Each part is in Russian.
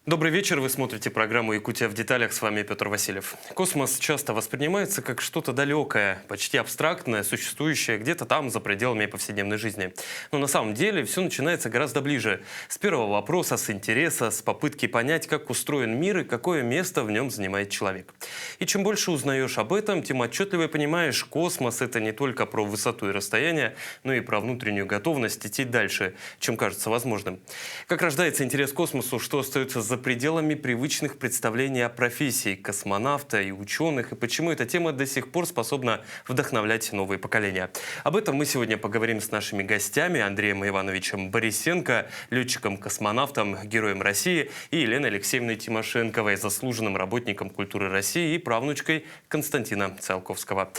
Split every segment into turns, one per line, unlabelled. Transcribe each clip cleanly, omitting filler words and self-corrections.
Добрый вечер, вы смотрите программу «Якутия в деталях», с вами Петр Васильев. Космос часто воспринимается как что-то далекое, почти абстрактное, существующее где-то там, за пределами повседневной жизни. Но на самом деле все начинается гораздо ближе. С первого вопроса, с интереса, с попытки понять, как устроен мир и какое место в нем занимает человек. И чем больше узнаешь об этом, тем отчетливее понимаешь, космос — это не только про высоту и расстояние, но и про внутреннюю готовность идти дальше, чем кажется возможным. Как рождается интерес к космосу, что остается за пределами привычных представлений о профессии космонавта и ученых, и почему эта тема до сих пор способна вдохновлять новые поколения. Об этом мы сегодня поговорим с нашими гостями: Андреем Ивановичем Борисенко, летчиком-космонавтом, героем России, и Еленой Алексеевной Тимошенковой, заслуженным работником культуры России и правнучкой Константина Циолковского.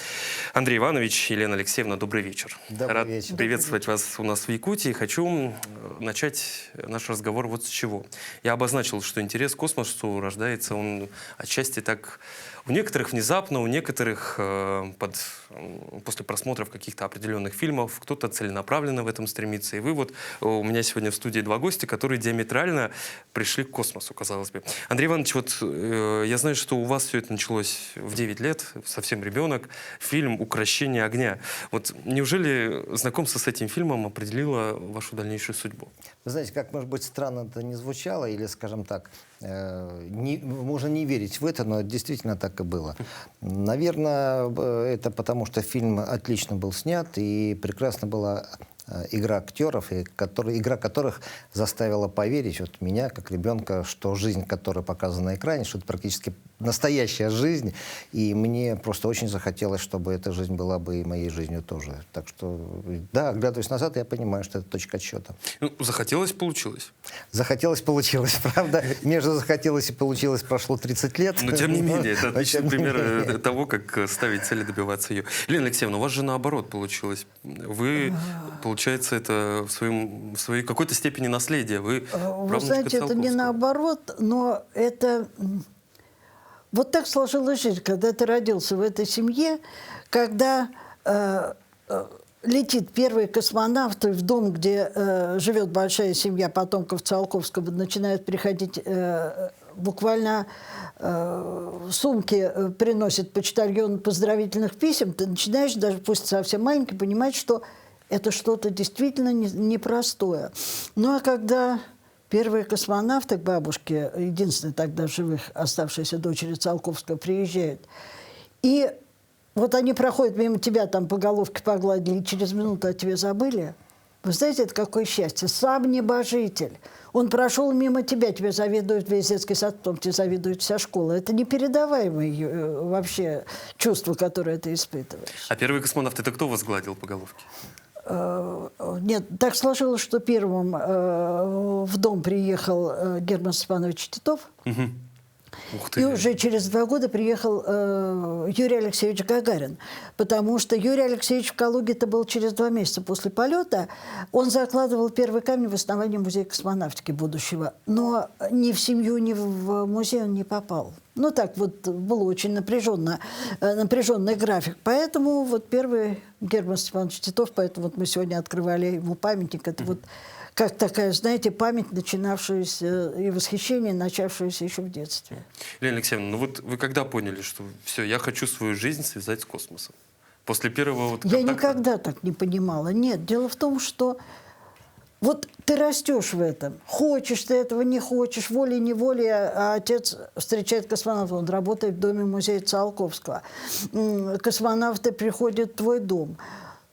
Андрей Иванович, Елена Алексеевна, добрый вечер.
Добрый вечер.
Рад приветствовать вас у нас в Якутии. Хочу начать наш разговор вот с чего. Я обозначил, что интерес к космосу рождается он отчасти так у некоторых внезапно, у некоторых после просмотров каких-то определенных фильмов, кто-то целенаправленно в этом стремится. И вы вот, у меня сегодня в студии два гостя, которые диаметрально пришли к космосу, казалось бы. Андрей Иванович, вот я знаю, что у вас все это началось в 9 лет, совсем ребенок, фильм «Укрощение огня». Вот неужели знакомство с этим фильмом определило вашу дальнейшую судьбу?
Вы знаете, как, может быть, странно это не звучало, или, скажем так, можно не верить в это, но действительно так и было. Наверное, это потому, что фильм отлично был снят, и прекрасно была игра актеров, игра которых заставила поверить вот меня, как ребенка, что жизнь, которая показана на экране, что это практически настоящая жизнь, и мне просто очень захотелось, чтобы эта жизнь была бы и моей жизнью тоже. Так что, да, оглядываясь назад, я понимаю, что это точка отсчета.
Ну, захотелось — получилось.
Захотелось — получилось. Правда, между захотелось и получилось прошло 30 лет.
Но тем не менее, это отличный пример того, как ставить цель и добиваться ее. Елена Алексеевна, у вас же наоборот получилось. Вы, получается, это в своей какой-то степени наследие. Вы
знаете, это не наоборот, но это... Вот так сложилась жизнь, когда ты родился в этой семье, когда летит первый космонавт, и в дом, где живет большая семья потомков Циолковского, начинают приходить буквально сумки, приносит почтальон поздравительных писем, ты начинаешь, даже пусть совсем маленький, понимать, что это что-то действительно непростое. Ну а когда первые космонавты к бабушке, единственной тогда в живых оставшейся дочери Циолковского, приезжают, и вот они проходят мимо тебя, там по головке погладили, и через минуту о тебе забыли. Вы знаете, это какое счастье. Сам небожитель. Он прошел мимо тебя, тебе завидует весь детский сад, потом тебе завидует вся школа. Это непередаваемое вообще чувство, которое ты испытываешь.
А первый космонавт — это кто вас гладил по головке?
Нет, так сложилось, что первым в дом приехал Герман Степанович Титов.
Ух ты.
И уже через 2 года приехал Юрий Алексеевич Гагарин. Потому что Юрий Алексеевич в Калуге-то был через 2 месяца после полета. Он закладывал первый камень в основании музея космонавтики будущего. Но ни в семью, ни в музей он не попал. Ну так вот, был очень напряженный график. Поэтому вот первый Герман Степанович Титов, поэтому вот мы сегодня открывали ему памятник. Это вот как такая, знаете, память, начинавшаяся, и восхищение, начавшееся еще в детстве.
Елена Алексеевна, ну вот вы когда поняли, что все, я хочу свою жизнь связать с космосом? После первого вот контакта?
Я никогда так не понимала. Нет, дело в том, что вот ты растешь в этом. Хочешь ты этого, не хочешь, волей-неволей, а отец встречает космонавта. Он работает в доме музея Циолковского. Космонавты приходят в твой дом.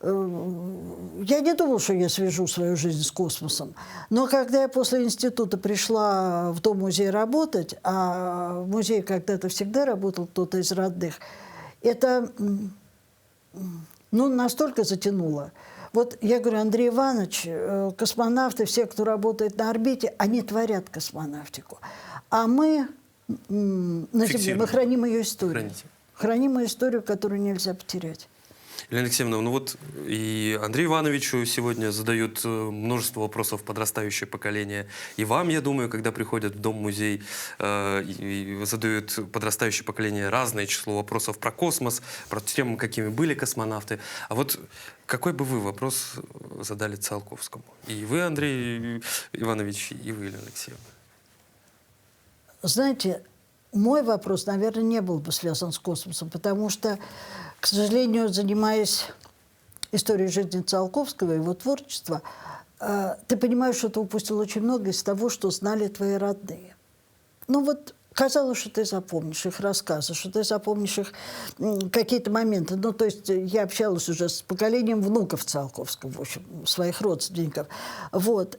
Я не думала, что я свяжу свою жизнь с космосом. Но когда я после института пришла в дом-музей работать, а в музее когда-то всегда работал кто-то из родных, это настолько затянуло. Вот я говорю, Андрей Иванович, космонавты, все, кто работает на орбите, они творят космонавтику. А мы на Земле, мы храним ее историю. Храним ее историю, которую нельзя потерять.
Елена Алексеевна, ну вот и Андрею Ивановичу сегодня задают множество вопросов подрастающее поколение. И вам, я думаю, когда приходят в дом-музей, и задают подрастающее поколение разное число вопросов про космос, про тему, какими были космонавты. А вот какой бы вы вопрос задали Циолковскому? И вы, Андрей Иванович, и вы, Елена Алексеевна.
знаете, мой вопрос, наверное, не был бы связан с космосом, потому что, к сожалению, занимаясь историей жизни Циолковского и его творчества, ты понимаешь, что ты упустил очень много из того, что знали твои родные. Ну вот казалось, что ты запомнишь их рассказы, что ты запомнишь их какие-то моменты. Ну, то есть я общалась уже с поколением внуков Циолковского, в общем, своих родственников. Вот.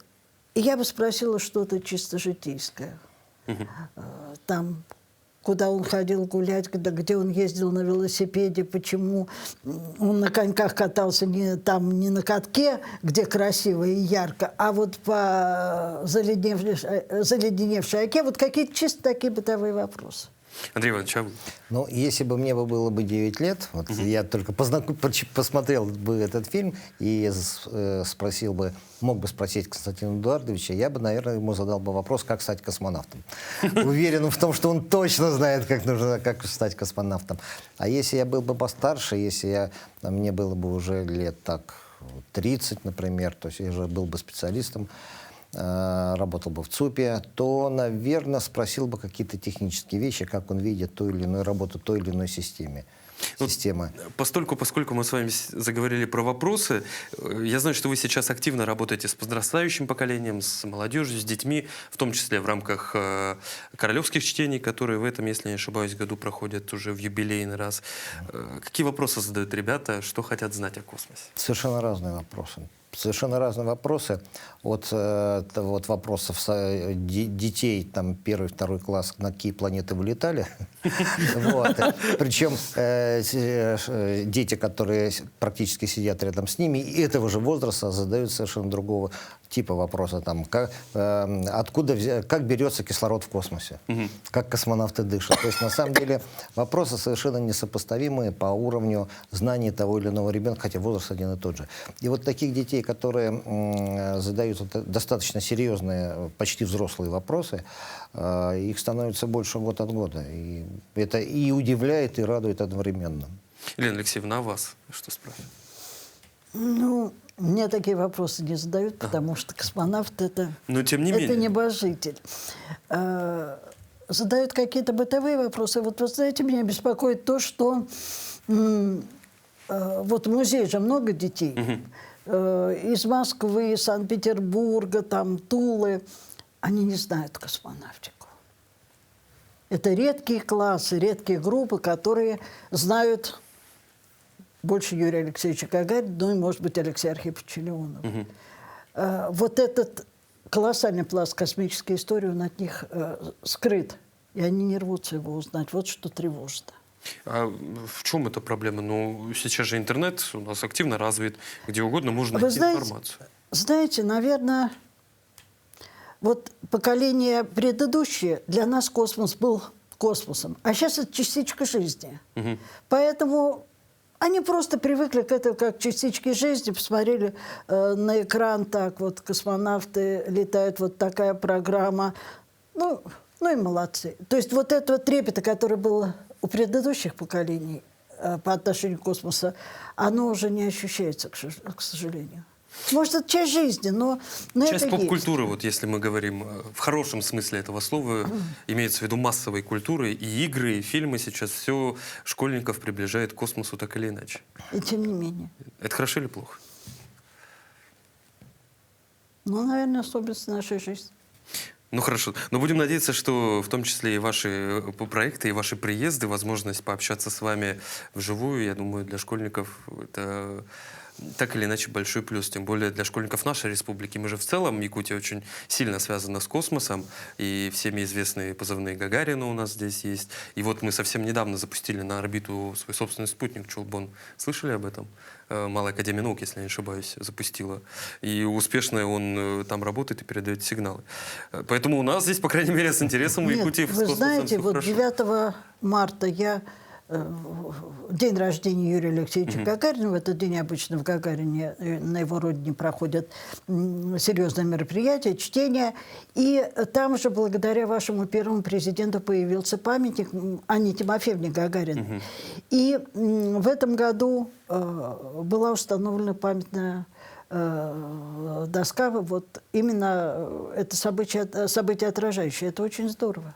И я бы спросила что-то чисто житейское. Там, куда он ходил гулять, где он ездил на велосипеде, почему он на коньках катался не на катке, где красиво и ярко, а вот по заледеневшей оке. Вот какие-то чисто такие бытовые вопросы.
Андрей Иванович, а вы?
Ну, если бы мне было бы 9 лет, вот я только посмотрел бы этот фильм и спросил бы, мог бы спросить Константина Эдуардовича, я бы, наверное, ему задал бы вопрос, как стать космонавтом. Уверен в том, что он точно знает, как стать космонавтом. А если я был бы постарше, если мне было бы уже лет так 30, например, то есть я уже был бы специалистом, работал бы в ЦУПе, то, наверное, спросил бы какие-то технические вещи, как он видит ту или иную работу той или иной системы.
Поскольку мы с вами заговорили про вопросы, я знаю, что вы сейчас активно работаете с подрастающим поколением, с молодежью, с детьми, в том числе в рамках королевских чтений, которые в этом, если не ошибаюсь, году проходят уже в юбилейный раз. Какие вопросы задают ребята, что хотят знать о космосе?
Совершенно разные вопросы. Совершенно разные вопросы. От вопросов детей, там, 1-2 класс, на какие планеты вылетали. Причем дети, которые практически сидят рядом с ними, и этого же возраста задают совершенно другого типа вопроса. Там, как берется кислород в космосе, как космонавты дышат. То есть, на самом деле, вопросы совершенно несопоставимые по уровню знаний того или иного ребенка, хотя возраст один и тот же. И вот таких детей, которые задают достаточно серьезные, почти взрослые вопросы, их становится больше год от года. И это и удивляет, и радует одновременно.
Елена Алексеевна, а вас что спрашивают?
Ну, мне такие вопросы не задают, потому что космонавт это,
но, тем не менее,
это небожитель. Задают какие-то бытовые вопросы. Вот вы знаете, меня беспокоит то, что вот в музее же много детей. Из Москвы, из Санкт-Петербурга, там, Тулы. Они не знают космонавтику. Это редкие классы, редкие группы, которые знают больше Юрия Алексеевича Гагарина, ну и, может быть, Алексея Архиповича Леонова. Вот этот колоссальный пласт космической истории, он от них скрыт. И они не рвутся его узнать. Вот что тревожит.
А в чем эта проблема? Ну, сейчас же интернет у нас активно развит, где угодно можно
Вы
найти информацию.
Знаете, наверное, вот поколение предыдущее, для нас космос был космосом, а сейчас это частичка жизни. Поэтому они просто привыкли к этому как к частичке жизни, посмотрели на экран, так вот космонавты летают, вот такая программа. Ну и молодцы. То есть вот этого трепета, который был у предыдущих поколений по отношению к космосу, оно уже не ощущается, к сожалению. Может, это часть жизни, но
часть
это
поп-культуры, вот если мы говорим в хорошем смысле этого слова, имеется в виду массовой культуры, и игры, и фильмы сейчас все школьников приближает к космосу так или иначе.
И тем не менее.
Это хорошо или плохо?
Ну, наверное, особенность нашей жизни.
Ну хорошо, но будем надеяться, что в том числе и ваши проекты, и ваши приезды, возможность пообщаться с вами вживую, я думаю, для школьников это так или иначе большой плюс. Тем более для школьников нашей республики. Мы же в целом, Якутия очень сильно связана с космосом, и всеми известные позывные Гагарина у нас здесь есть. И вот мы совсем недавно запустили на орбиту свой собственный спутник Чулбон. Слышали об этом? Малая академия наук, если я не ошибаюсь, запустила. И успешно он там работает и передает сигналы. Поэтому у нас здесь, по крайней мере, с интересом в Якутии с космосом
вы знаете, вот
хорошо.
9 марта день рождения Юрия Алексеевича Гагарина. В этот день обычно в Гагарине на его родине проходят серьезные мероприятия, чтения. И там же, благодаря вашему первому президенту, появился памятник Анне Тимофеевне Гагариной. И в этом году была установлена памятная доска, вот именно это событие отражающее. Это очень здорово.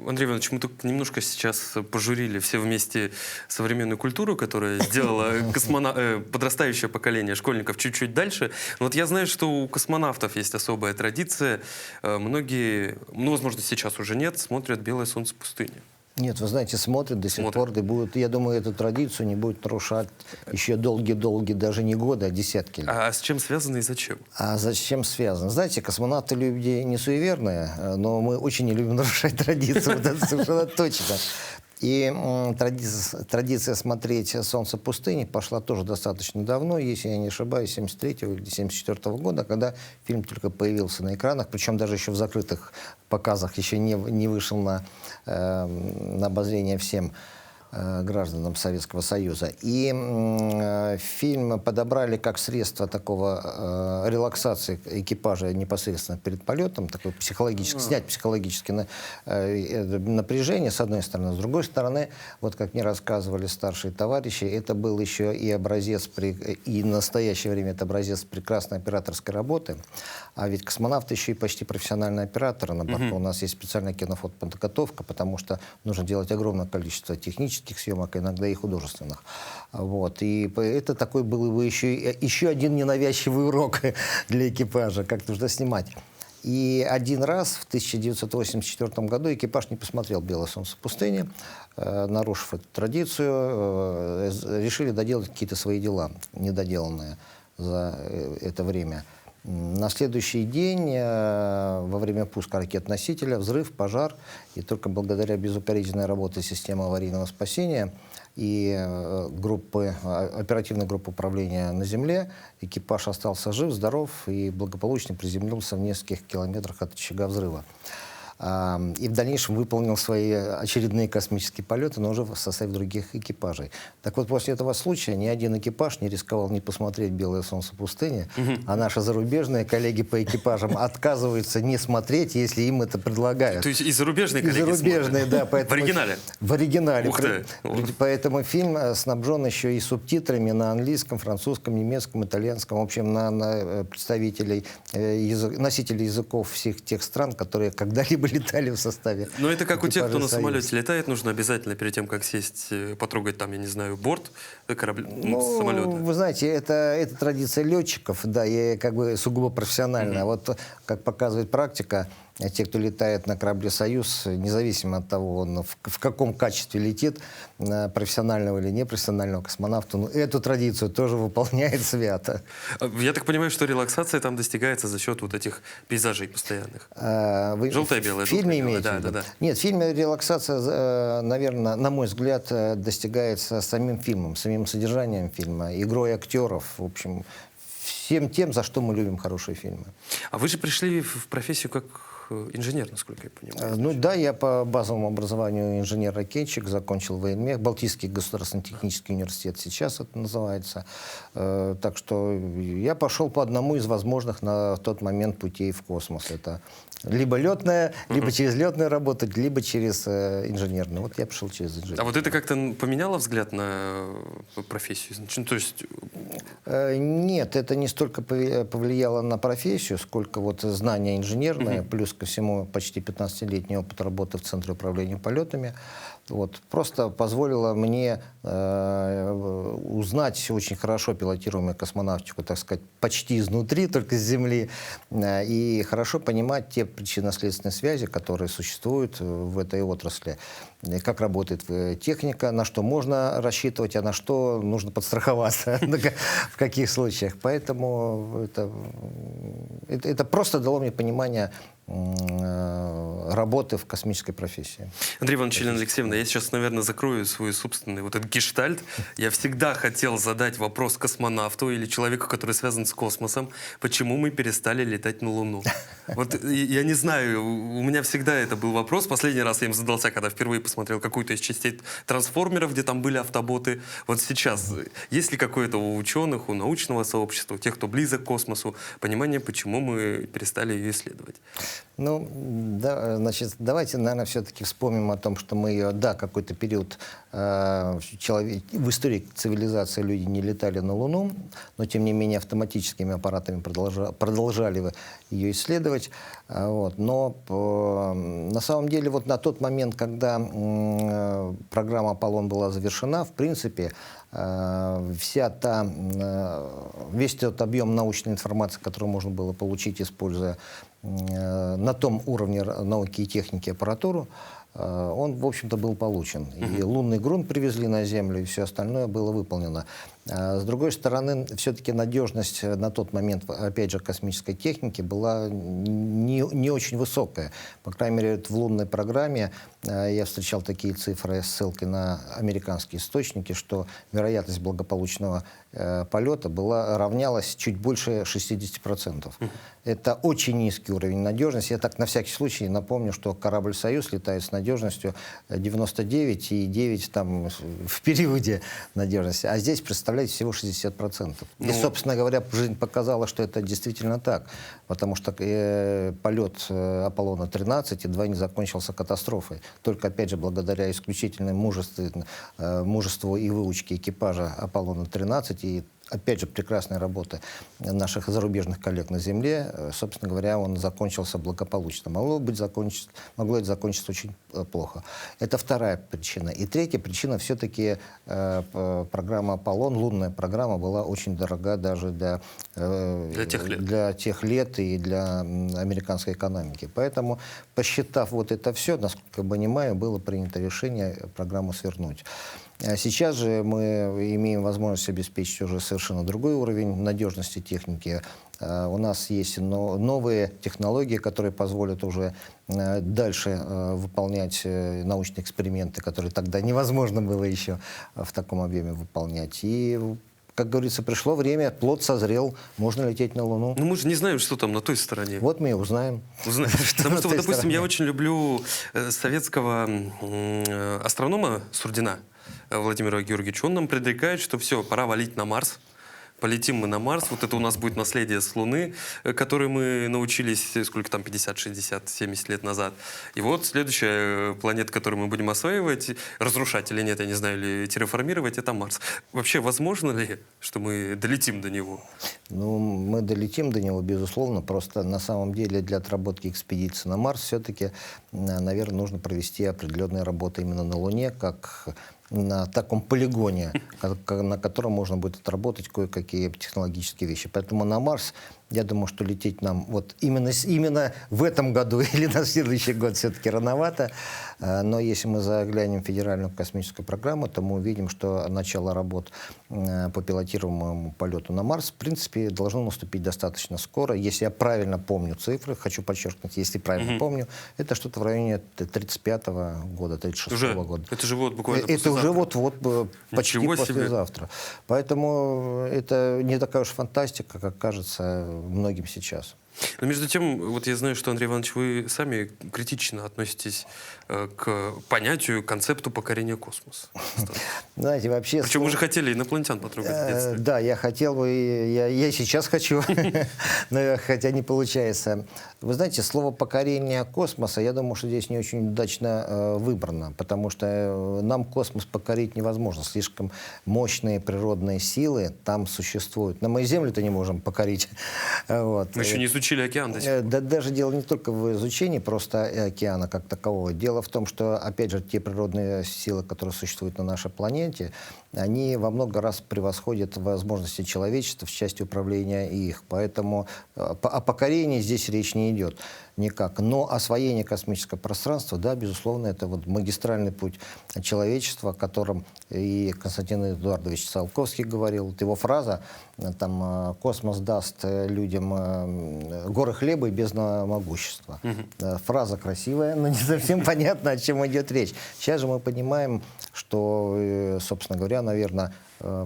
Андрей Иванович, мы тут немножко сейчас пожурили все вместе современную культуру, которая сделала подрастающее поколение школьников чуть-чуть дальше. Но вот я знаю, что у космонавтов есть особая традиция. Многие, ну, возможно, сейчас уже нет, смотрят «Белое солнце пустыни».
Нет, вы знаете, смотрят до сих пор, и будут, я думаю, эту традицию не будет нарушать еще долгие-долгие, даже не годы, а десятки лет.
А с чем связано и зачем?
А зачем связано? Знаете, космонавты люди не суеверные, но мы очень не любим нарушать традицию, вот это совершенно точно. И традиция смотреть «Солнце пустыни» пошла тоже достаточно давно, если я не ошибаюсь, 73-го или 74-го года, когда фильм только появился на экранах, причем даже еще в закрытых показах, еще не вышел на обозрение всем гражданам Советского Союза. И фильм подобрали как средство такого релаксации экипажа непосредственно перед полетом, такой психологический, снять психологическое напряжение, с одной стороны. С другой стороны, вот как мне рассказывали старшие товарищи, это был еще и образец, и в настоящее время это образец прекрасной операторской работы. А ведь космонавты еще и почти профессиональные операторы на борту. У нас есть специальная кинофотоподготовка, потому что нужно делать огромное количество технических съемок, иногда и художественных. Вот. И это такой был бы еще один ненавязчивый урок для экипажа, как нужно снимать. И один раз в 1984 году экипаж не посмотрел «Белое солнце пустыни», нарушив эту традицию, решили доделать какие-то свои дела, недоделанные за это время. На следующий день, во время пуска ракет-носителя, взрыв, пожар, и только благодаря безукоризненной работе системы аварийного спасения и оперативной группы управления на Земле экипаж остался жив, здоров и благополучно приземлился в нескольких километрах от очага взрыва. И в дальнейшем выполнил свои очередные космические полеты, но уже в составе других экипажей. Так вот, после этого случая ни один экипаж не рисковал не посмотреть «Белое солнце пустыни», а наши зарубежные коллеги по экипажам отказываются не смотреть, если им это предлагают.
То есть и зарубежные коллеги
зарубежные, да.
В оригинале?
В оригинале.
Ух ты!
Поэтому фильм снабжен еще и субтитрами на английском, французском, немецком, итальянском, в общем, на представителей, носителей языков всех тех стран, которые когда-либо летали в составе.
Но это как у тех, кто на
Союза.
самолете летает, нужно обязательно перед тем, как сесть, потрогать там, я не знаю, борт корабля, самолета.
Вы знаете, это традиция летчиков, да, и как бы сугубо профессиональная. Вот как показывает практика, те, кто летает на корабле «Союз», независимо от того, он в каком качестве летит, профессионального или непрофессионального космонавта, эту традицию тоже выполняет свято.
Я так понимаю, что релаксация там достигается за счет вот этих пейзажей постоянных. Желтое-белое.
В фильме
желтое-белое,
имеете в виду?
да.
Нет, в фильме релаксация, наверное, на мой взгляд, достигается самим фильмом, самим содержанием фильма, игрой актеров, в общем, всем тем, за что мы любим хорошие фильмы.
А вы же пришли в профессию как инженер, насколько я понимаю.
Ну да, я по базовому образованию инженер-ракетчик, закончил военмех, Балтийский государственный технический университет, сейчас это называется. Так что я пошел по одному из возможных на тот момент путей в космос. Это либо летная, либо через летную работать, либо через инженерную. Вот я пошел через инженерную.
А вот это как-то поменяло взгляд на профессию? Ну, то есть...
Нет, это не столько повлияло на профессию, сколько вот знания инженерные, плюс ко всему почти 15-летний опыт работы в Центре управления полетами. Вот, просто позволило мне узнать очень хорошо пилотируемую космонавтику, так сказать, почти изнутри, только с Земли, и хорошо понимать те причинно-следственные связи, которые существуют в этой отрасли, как работает техника, на что можно рассчитывать, а на что нужно подстраховаться, в каких случаях. Поэтому это просто дало мне понимание работы в космической профессии.
Андрей Иванович, Елена Алексеевна, я сейчас, наверное, закрою свой собственный вот этот гештальт. Я всегда хотел задать вопрос космонавту или человеку, который связан с космосом, почему мы перестали летать на Луну. Вот я не знаю, у меня всегда это был вопрос. Последний раз я им задался, когда впервые посмотрел какую-то из частей «Трансформеров», где там были автоботы. Вот сейчас, есть ли какое-то у ученых, у научного сообщества, у тех, кто близок к космосу, понимание, почему мы перестали ее исследовать?
Ну, да, Значит, давайте, наверное, все-таки вспомним о том, что мы ее, да, какой-то период в истории цивилизации люди не летали на Луну, но, тем не менее, автоматическими аппаратами продолжали ее исследовать. Вот. Но на самом деле, вот на тот момент, когда программа «Аполлон» была завершена, в принципе, весь тот объем научной информации, который можно было получить, используя на том уровне науки и техники аппаратуру, он, в общем-то, был получен. И лунный грунт привезли на Землю, и все остальное было выполнено. С другой стороны, все-таки надежность на тот момент, опять же, космической техники была не очень высокая. По крайней мере, в лунной программе я встречал такие цифры, ссылки на американские источники, что вероятность благополучного полета равнялась чуть больше 60%. Это очень низкий уровень надежности. Я так на всякий случай напомню, что корабль «Союз» летает с надежностью 99,9 там в периоде надежности. А здесь, представляете, всего 60%. И, собственно говоря, жизнь показала, что это действительно так. Потому что полет Аполлона-13 едва не закончился катастрофой. Только, опять же, благодаря исключительному мужеству и выучке экипажа Аполлона-13 и, опять же, прекрасной работы наших зарубежных коллег на Земле, собственно говоря, он закончился благополучно. Могло это закончиться очень плохо. Это вторая причина. И третья причина, все-таки программа «Аполлон», лунная программа, была очень дорога даже для тех лет и для американской экономики. Поэтому, посчитав вот это все, насколько я понимаю, было принято решение программу свернуть. Сейчас же мы имеем возможность обеспечить уже совершенно другой уровень надежности техники. У нас есть новые технологии, которые позволят уже дальше выполнять научные эксперименты, которые тогда невозможно было еще в таком объеме выполнять. И, как говорится, пришло время, плод созрел, можно лететь на Луну.
Но мы же не знаем, что там на той стороне.
Вот мы и узнаем.
Потому что, допустим, я очень люблю советского астронома Сурдина Владимира Георгиевича. Он нам предрекает, что все, пора валить на Марс. Полетим мы на Марс. Вот это у нас будет наследие с Луны, которое мы научились, сколько там, 50, 60, 70 лет назад. И вот следующая планета, которую мы будем осваивать, разрушать или нет, я не знаю, или терраформировать, это Марс. Вообще, возможно ли, что мы долетим до него?
Ну, мы долетим до него, безусловно. Просто на самом деле для отработки экспедиции на Марс все-таки, наверное, нужно провести определенные работы именно на Луне, как на таком полигоне, на котором можно будет отработать кое-какие технологические вещи. Поэтому на Марс, я думаю, что лететь нам вот именно в этом году или на следующий год все-таки рановато. Но если мы заглянем в Федеральную космическую программу, то мы увидим, что начало работ по пилотируемому полету на Марс, в принципе, должно наступить достаточно скоро. Если я правильно помню цифры, хочу подчеркнуть, если правильно помню, это что-то в районе 35-го года, 36-го года.
Это же вот буквально
Это уже вот почти послезавтра. Поэтому это не такая уж фантастика, как кажется многим сейчас.
Но между тем, вот я знаю, что, Андрей Иванович, вы сами критично относитесь к понятию, концепту покорения космоса.
Знаете, вообще...
Причем вы же хотели инопланетян потрогать в детстве.
Да, я хотел бы, я сейчас хочу, но хотя не получается. Вы знаете, слово «покорение космоса», я думаю, что здесь не очень удачно выбрано, потому что нам космос покорить невозможно. Слишком мощные природные силы там существуют. Но мы Землю-то не можем покорить. Вот.
Мы еще не изучили океан до сих пор.
Да, даже дело не только в изучении просто океана как такового. Дело в том, что, опять же, те природные силы, которые существуют на нашей планете, они во много раз превосходят возможности человечества в части управления их. Поэтому о покорении здесь речь не идет никак. Но освоение космического пространства, да, безусловно, это вот магистральный путь человечества, о котором и Константин Эдуардович Циолковский говорил. Вот его фраза, там, «Космос даст людям горы хлеба и бездна могущества». Фраза красивая, но не совсем понятно, о чем идет речь. Сейчас же мы понимаем, что, собственно говоря, наверное,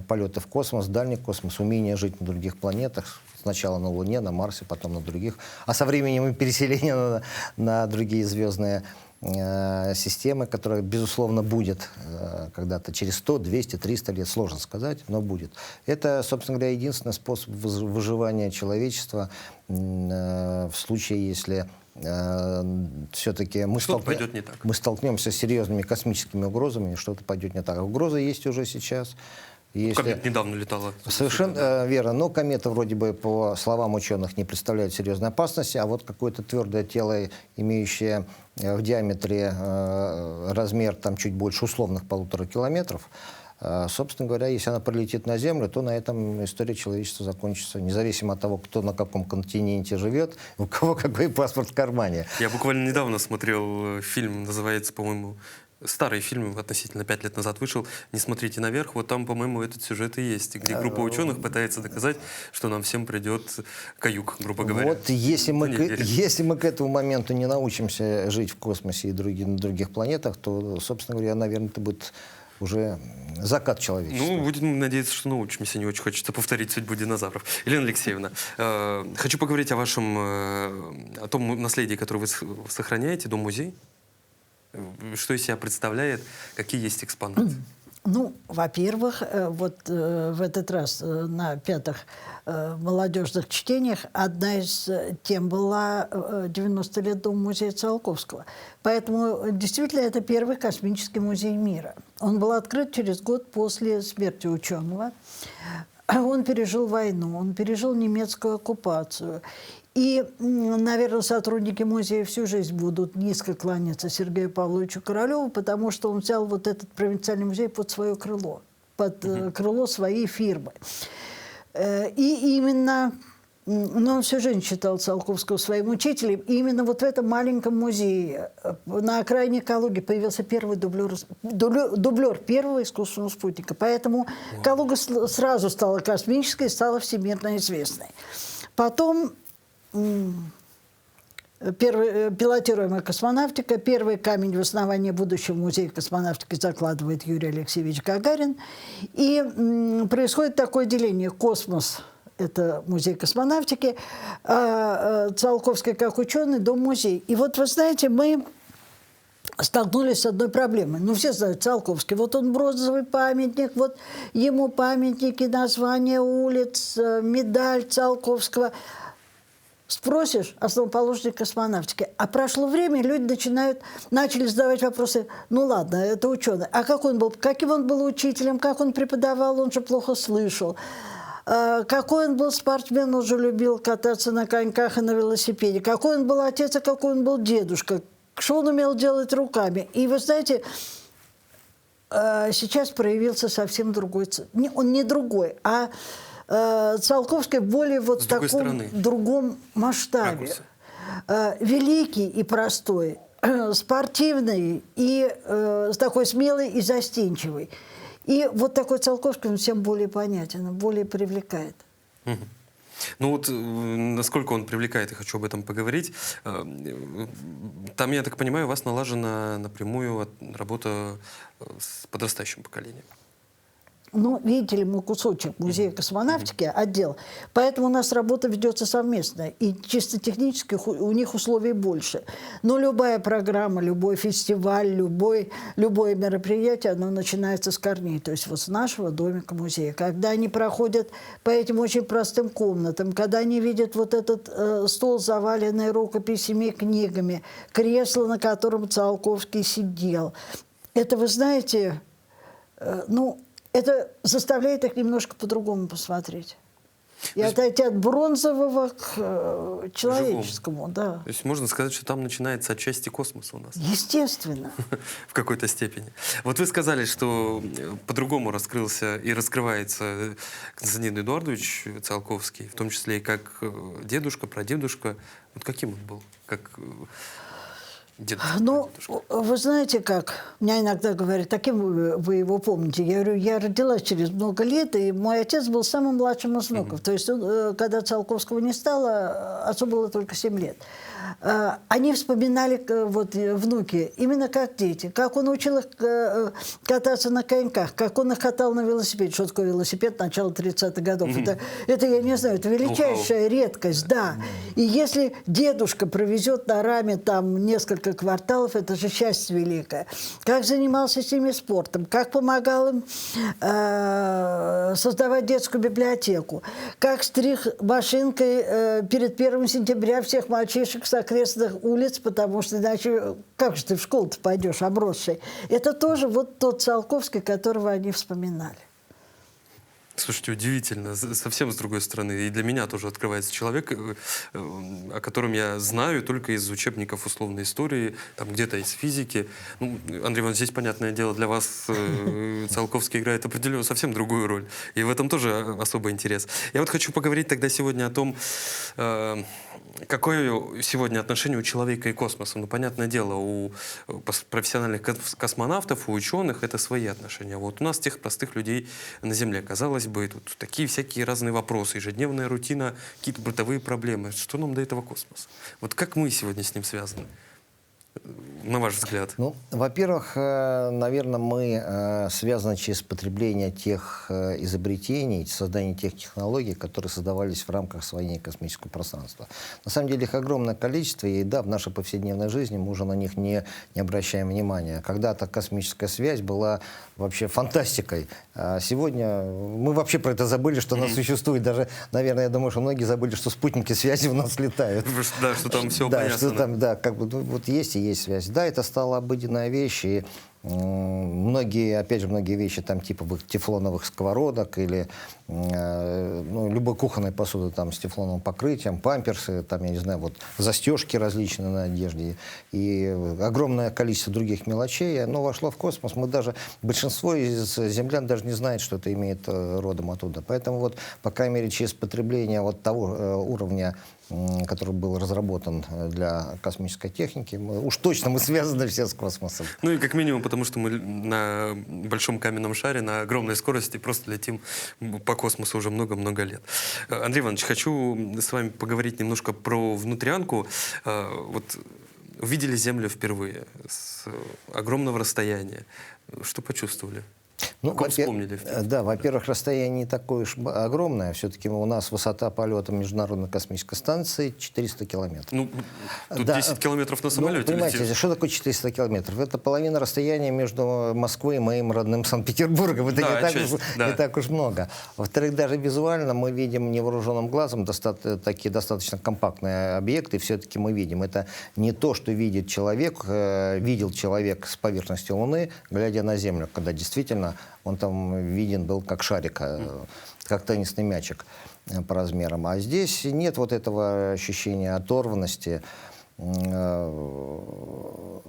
полеты в космос, дальний космос, умение жить на других планетах, сначала на Луне, на Марсе, потом на других, а со временем и переселение на другие звездные системы, которая, безусловно, будет когда-то через 100, 200, 300 лет, сложно сказать, но будет. Это, собственно говоря, единственный способ выживания человечества в случае, если все-таки мы,
Что-то пойдет не так.
мы столкнемся с серьезными космическими угрозами, что-то пойдет не так. Угрозы есть уже сейчас.
Комета недавно летала.
Совершенно верно. Но комета вроде бы, по словам ученых, не представляет серьезной опасности, а вот какое-то твердое тело, имеющее в диаметре размер там, чуть больше условных 1,5 километров, собственно говоря, если она прилетит на Землю, то на этом история человечества закончится, независимо от того, кто на каком континенте живет, у кого какой паспорт в кармане.
Я буквально недавно смотрел фильм, называется, по-моему, старый фильм, относительно 5 лет назад вышел, «Не смотрите наверх». Вот там, по-моему, этот сюжет и есть, где группа ученых пытается доказать, что нам всем придет каюк, грубо говоря.
Вот если мы,
Не верит.
если мы к этому моменту не научимся жить в космосе и на других планетах, то, собственно говоря, наверное, это будет уже закат человечества.
Ну, будем надеяться, что научимся. Не очень хочется повторить судьбу динозавров. Елена Алексеевна, хочу поговорить о вашем, о том наследии, которое вы сохраняете, дом-музей. Что из себя представляет, какие есть экспонаты?
Ну, во-первых, вот в этот раз на 5-х молодежных чтениях одна из тем была 90 лет Дома-музея Циолковского. Поэтому действительно это первый космический музей мира. Он был открыт через год после смерти ученого. Он пережил войну, он пережил немецкую оккупацию. И, наверное, сотрудники музея всю жизнь будут низко кланяться Сергею Павловичу Королеву, потому что он взял вот этот провинциальный музей под свое крыло, под крыло своей фирмы. И именно, ну, он всю жизнь считал Циолковского своим учителем, и именно вот в этом маленьком музее на окраине Калуги появился первый дублер первого искусственного спутника. Поэтому Калуга сразу стала космической, стала всемирно известной. Потом пилотируемая космонавтика. Первый камень в основании будущего музея космонавтики закладывает Юрий Алексеевич Гагарин. И происходит такое деление. Космос – это музей космонавтики, а Циолковский как ученый – дом-музей. И вот, вы знаете, мы столкнулись с одной проблемой. Ну, все знают Циолковский. Вот он бронзовый памятник, вот ему памятники, названия улиц, медаль Циолковского – спросишь основоположник космонавтики, а прошло время, люди начали задавать вопросы, ну ладно, это ученый, а каким он был учителем, как он преподавал, он же плохо слышал, какой он был спортсмен, он же любил кататься на коньках и на велосипеде, какой он был отец, а какой он был дедушка, что он умел делать руками. И вы знаете, сейчас проявился совсем другой, он не другой, а Циолковский более вот в таком другом масштабе. Великий и простой, спортивный и такой смелый и застенчивый. И вот такой Циолковский, он всем более понятен, более привлекает.
Ну вот, насколько он привлекает, я хочу об этом поговорить. Там, я так понимаю, у вас налажена напрямую работа с подрастающим поколением.
Ну, видите ли, мы кусочек музея космонавтики, отдел, поэтому у нас работа ведется совместно, и чисто технически у них условий больше. Но любая программа, любой фестиваль, любое мероприятие, оно начинается с корней, то есть вот с нашего домика музея. Когда они проходят по этим очень простым комнатам, когда они видят вот этот стол, заваленный рукописями и книгами, кресло, на котором Циолковский сидел. Это, вы знаете, это заставляет их немножко по-другому посмотреть. И отойти от бронзового к человеческому. Да.
То есть можно сказать, что там начинается отчасти космос у нас.
Естественно.
В какой-то степени. Вот вы сказали, что по-другому раскрылся и раскрывается Константин Эдуардович Циолковский, в том числе и как дедушка, прадедушка. Вот каким он был? Как дедушка,
ну,
прадедушка?
Вы знаете как? Меня иногда говорят, таким вы его помните. Я говорю, я родилась через много лет, и мой отец был самым младшим из внуков. То есть, когда Циолковского не стало, отцу было только 7 лет. Они вспоминали, вот, внуки, именно как дети. Как он учил их кататься на коньках, как он их катал на велосипеде. Что такое велосипед начала 30-х годов? Это, я не знаю, это величайшая редкость, да. И если дедушка провезет на раме там несколько кварталов, это же счастье великое. Как занимался с ними спортом, как помогал им создавать детскую библиотеку, как стриг машинкой перед 1 сентября всех мальчишек с окрестных улиц, потому что иначе как же ты в школу-то пойдешь обросший? Это тоже вот тот Циолковский, которого они вспоминали.
Слушайте, удивительно, совсем с другой стороны. И для меня тоже открывается человек, о котором я знаю только из учебников условной истории, там где-то из физики. Ну, Андрей Иванович, здесь, понятное дело, для вас Циолковский играет определенно совсем другую роль. И в этом тоже особый интерес. Я вот хочу поговорить тогда сегодня о том, какое сегодня отношение у человека и космоса. Ну, понятное дело, у профессиональных космонавтов, у ученых это свои отношения. А вот у нас, тех простых людей на Земле, казалось бы, тут такие всякие разные вопросы, ежедневная рутина, какие-то бытовые проблемы. Что нам до этого космоса? Вот как мы сегодня с ним связаны? На ваш взгляд?
Ну, во-первых, наверное, мы связаны через потребление тех изобретений, создание тех технологий, которые создавались в рамках освоения космического пространства. На самом деле их огромное количество, и да, в нашей повседневной жизни мы уже на них не обращаем внимания. Когда-то космическая связь была вообще фантастикой. А сегодня мы вообще про это забыли, что она существует. Даже, наверное, я думаю, что многие забыли, что спутники связи у нас летают.
Да, что там все
Да,
понятно.
что там, да, как бы, ну, вот есть и есть связь. Да, это стала обыденная вещь, и многие, опять же, многие вещи там типа тефлоновых сковородок или ну, любой кухонной посуды там с тефлоновым покрытием, памперсы, там, я не знаю, вот застежки различные на одежде и огромное количество других мелочей, оно вошло в космос. Мы даже, большинство из землян даже не знает, что это имеет родом оттуда. Поэтому вот, по крайней мере, через потребление вот того уровня, который был разработан для космической техники, уж точно мы связаны все с космосом.
Ну и как минимум, потому что мы на большом каменном шаре на огромной скорости просто летим по космосу уже много-много лет. Андрей Иванович, хочу с вами поговорить немножко про внутрянку. Вот увидели Землю впервые с огромного расстояния. Что почувствовали?
Ну,
как вспомнили?
Да, во-первых, расстояние не такое уж огромное. Все-таки у нас высота полета Международной космической станции 400 километров.
Ну, тут
да,
10 километров на самолете.
Ну, понимаете,
летишь.
что такое 400 километров? Это половина расстояния между Москвой и моим родным Санкт-Петербургом. Это
Да,
не так уж много. Во-вторых, даже визуально мы видим невооруженным глазом такие достаточно компактные объекты. Все-таки мы видим. Это не то, что видит человек, видел человек с поверхности Луны, глядя на Землю, когда действительно он там виден был как шарик, как теннисный мячик по размерам. А здесь нет вот этого ощущения оторванности. Что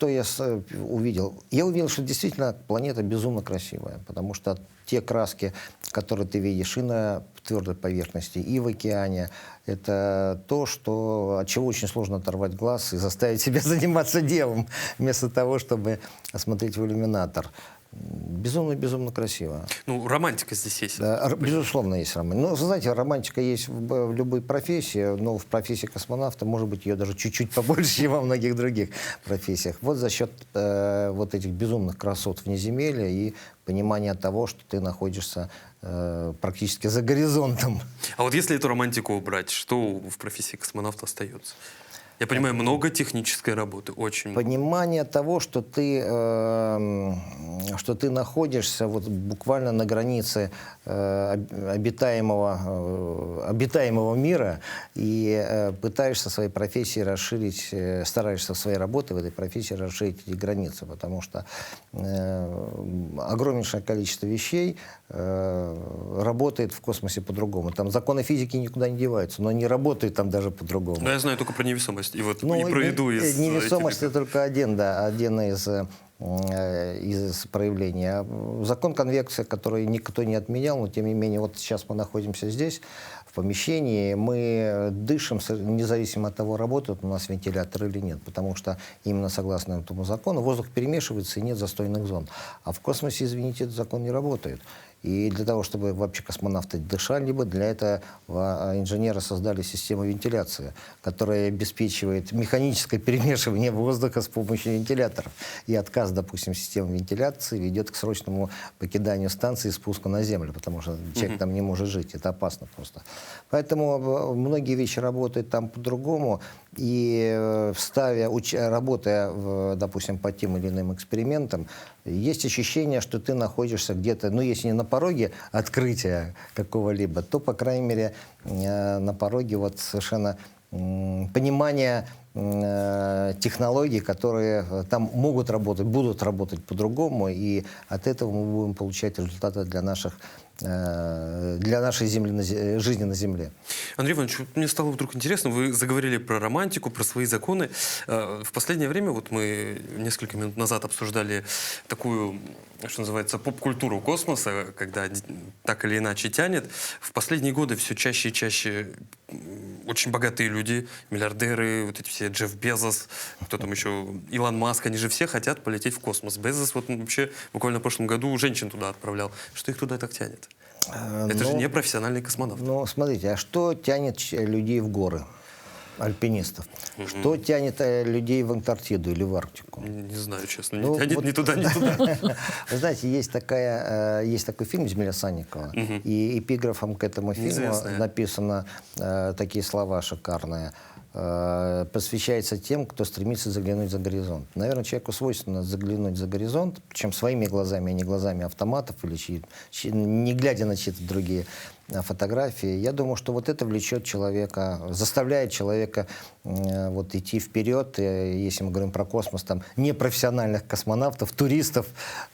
я увидел? Я увидел, что действительно планета безумно красивая, потому что те краски, которые ты видишь и на твердой поверхности, и в океане, это то, от чего очень сложно оторвать глаз и заставить себя заниматься делом, вместо того, чтобы смотреть в иллюминатор. Безумно красиво.
Ну, романтика здесь есть.
Да, безусловно, есть романтика. Ну, знаете, романтика есть в любой профессии, но в профессии космонавта, может быть, ее даже чуть-чуть побольше, чем во многих других профессиях. Вот за счет вот этих безумных красот внеземелья и понимания того, что ты находишься практически за горизонтом.
А вот если эту романтику убрать, что в профессии космонавта остается? Я понимаю, много технической работы, очень много.
Понимание того, что ты находишься вот буквально на границе обитаемого мира и пытаешься своей профессией расширить, стараешься своей работой в этой профессии расширить эти границы, потому что огромнейшее количество вещей работает в космосе по-другому. Там законы физики никуда не деваются, но они работают там даже по-другому.
Но я знаю только про невесомость. И вот и про еду из...
Невесомость — это только один из проявлений. Закон конвекции, который никто не отменял, но тем не менее, вот сейчас мы находимся здесь, в помещении, мы дышим, независимо от того, работает у нас вентилятор или нет, потому что именно согласно этому закону воздух перемешивается и нет застойных зон. А в космосе, извините, этот закон не работает. И для того, чтобы вообще космонавты дышали, для этого инженеры создали систему вентиляции, которая обеспечивает механическое перемешивание воздуха с помощью вентиляторов. И отказ, допустим, системы вентиляции ведет к срочному покиданию станции и спуску на Землю, потому что человек там не может жить. Это опасно просто. Поэтому многие вещи работают там по-другому. И работая, допустим, по тем или иным экспериментам, есть ощущение, что ты находишься где-то, ну, если не на пороге открытия какого-либо, то, по крайней мере, на пороге вот совершенно понимания технологий, которые там могут работать, будут работать по-другому, и от этого мы будем получать результаты для нашей жизни на Земле.
Андрей Иванович, вот мне стало вдруг интересно, вы заговорили про романтику, про свои законы. В последнее время, вот мы несколько минут назад обсуждали такую, что называется, поп-культуру космоса, когда так или иначе тянет. В последние годы все чаще и чаще очень богатые люди, миллиардеры, вот эти все Джефф Безос, кто там еще, Илон Маск, они же все хотят полететь в космос. Безос вот вообще буквально в прошлом году женщин туда отправлял. Что их туда так тянет? Это же не профессиональный космонавт.
Ну, смотрите, а что тянет людей в горы? Альпинистов. Что тянет людей в Антарктиду или в Арктику?
Не знаю, честно.
Ну,
Не тянет
вот...
ни туда, ни туда.
Вы знаете, есть такой фильм Земля Санникова, и эпиграфом к этому фильму
Известная.
написано такие слова шикарные. Посвящается тем, кто стремится заглянуть за горизонт. Наверное, человеку свойственно заглянуть за горизонт, причем своими глазами, а не глазами автоматов, или не глядя на чьи-то другие фотографии. Я думаю, что вот это влечет человека, заставляет человека вот идти вперед. И если мы говорим про космос, там непрофессиональных космонавтов, туристов,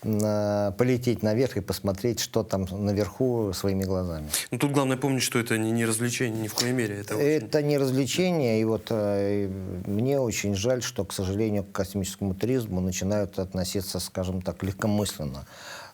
полететь наверх и посмотреть, что там наверху своими глазами.
Ну, тут главное помнить, что это не развлечение ни в коей мере.
Это не развлечение, и вот мне очень жаль, что, к сожалению, к космическому туризму начинают относиться, скажем так, легкомысленно,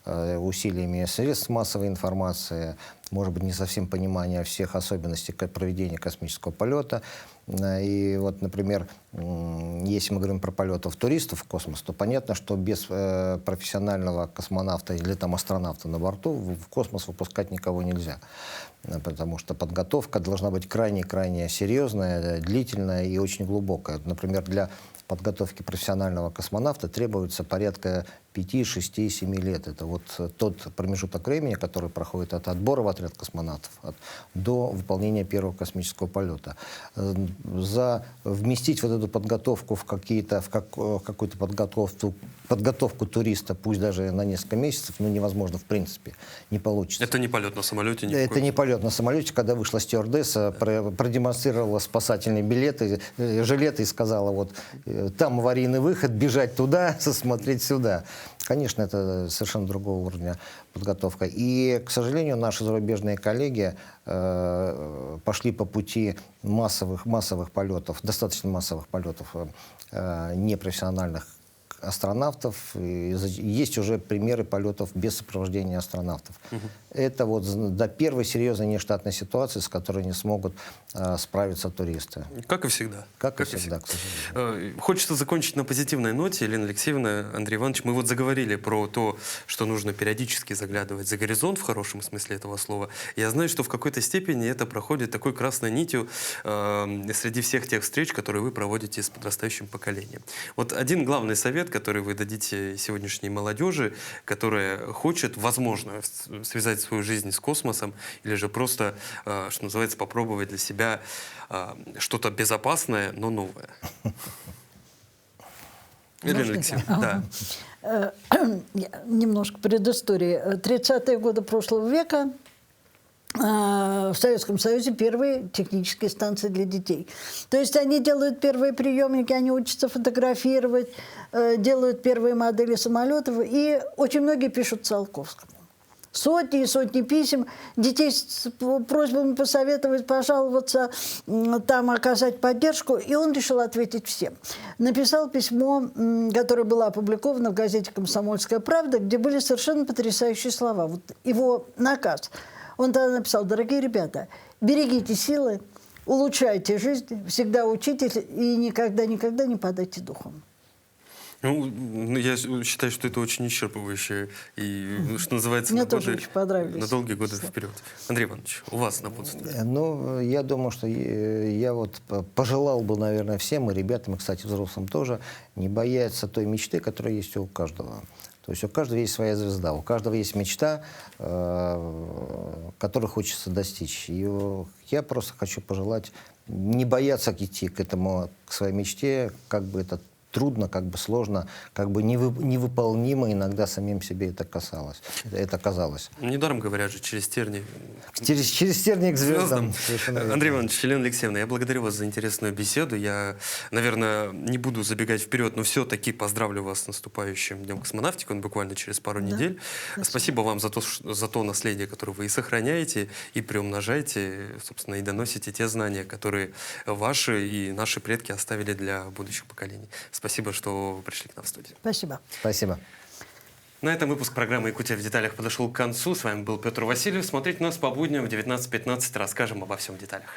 усилиями средств массовой информации, может быть, не совсем понимания всех особенностей проведения космического полета. И вот, например, если мы говорим про полетов туристов в космос, то понятно, что без профессионального космонавта или там астронавта на борту в космос выпускать никого нельзя. Потому что подготовка должна быть крайне-крайне серьезная, длительная и очень глубокая. Например, для подготовки профессионального космонавта требуется порядка 5, 6, 7 лет. Это вот тот промежуток времени, который проходит от отбора в отряд космонавтов до выполнения первого космического полета. Вместить вот эту подготовку в какую-то подготовку туриста, пусть даже на несколько месяцев, ну, невозможно в принципе, не получится.
Это не полет на самолете?
Это не полет на самолете, когда вышла стюардесса, продемонстрировала спасательные жилеты и сказала, вот там аварийный выход, бежать туда, смотреть сюда. Конечно, это совершенно другого уровня подготовка. И, к сожалению, наши зарубежные коллеги пошли по пути массовых полетов, достаточно массовых полетов непрофессиональных астронавтов. И есть уже примеры полетов без сопровождения астронавтов. Это вот до первой серьезной нештатной ситуации, с которой не смогут справиться туристы.
Как и всегда.
Как и всегда, к сожалению.
Хочется закончить на позитивной ноте. Елена Алексеевна, Андрей Иванович, мы вот заговорили про то, что нужно периодически заглядывать за горизонт в хорошем смысле этого слова. Я знаю, что в какой-то степени это проходит такой красной нитью среди всех тех встреч, которые вы проводите с подрастающим поколением. Вот один главный совет, который вы дадите сегодняшней молодежи, которая хочет, возможно, связать свою жизнь с космосом, или же просто, что называется, попробовать для себя что-то безопасное, но новое. Елена Алексеевна, да.
Немножко предыстории. 30-е годы прошлого века в Советском Союзе первые технические станции для детей. То есть они делают первые приемники, они учатся фотографировать, делают первые модели самолетов, и очень многие пишут Циолковскому. Сотни и сотни писем, детей с просьбами посоветовать, пожаловаться, там оказать поддержку, и он решил ответить всем. Написал письмо, которое было опубликовано в газете «Комсомольская правда», где были совершенно потрясающие слова. Вот его наказ. Он тогда написал: дорогие ребята, берегите силы, улучшайте жизнь, всегда учитесь и никогда-никогда не падайте духом.
Ну, я считаю, что это очень исчерпывающе и, что называется,
Мне тоже очень понравилось.
на долгие годы вперед. Андрей Иванович, у вас напутствие.
Ну, я думаю, что я вот пожелал бы, наверное, всем, и ребятам, и, кстати, взрослым тоже, не бояться той мечты, которая есть у каждого. То есть у каждого есть своя звезда, у каждого есть мечта, которой хочется достичь. И я просто хочу пожелать не бояться идти к своей мечте, как бы это трудно, как бы сложно, как бы невыполнимо иногда самим себе это казалось.
Недаром говорят же, через тернии
Через тернии к звездам. Совершенно верно.
Андрей Иванович, Елена Алексеевна, я благодарю вас за интересную беседу. Я, наверное, не буду забегать вперед, но все-таки поздравлю вас с наступающим Днем космонавтики. Он буквально через пару недель. Спасибо вам за то наследие, которое вы и сохраняете, и приумножаете, собственно, и доносите те знания, которые ваши и наши предки оставили для будущих поколений. Спасибо, что вы пришли к нам в студию.
Спасибо.
Спасибо.
На этом выпуск программы «Якутия в деталях» подошел к концу. С вами был Петр Васильев. Смотрите нас по будням в 19:15. Расскажем обо всем в деталях.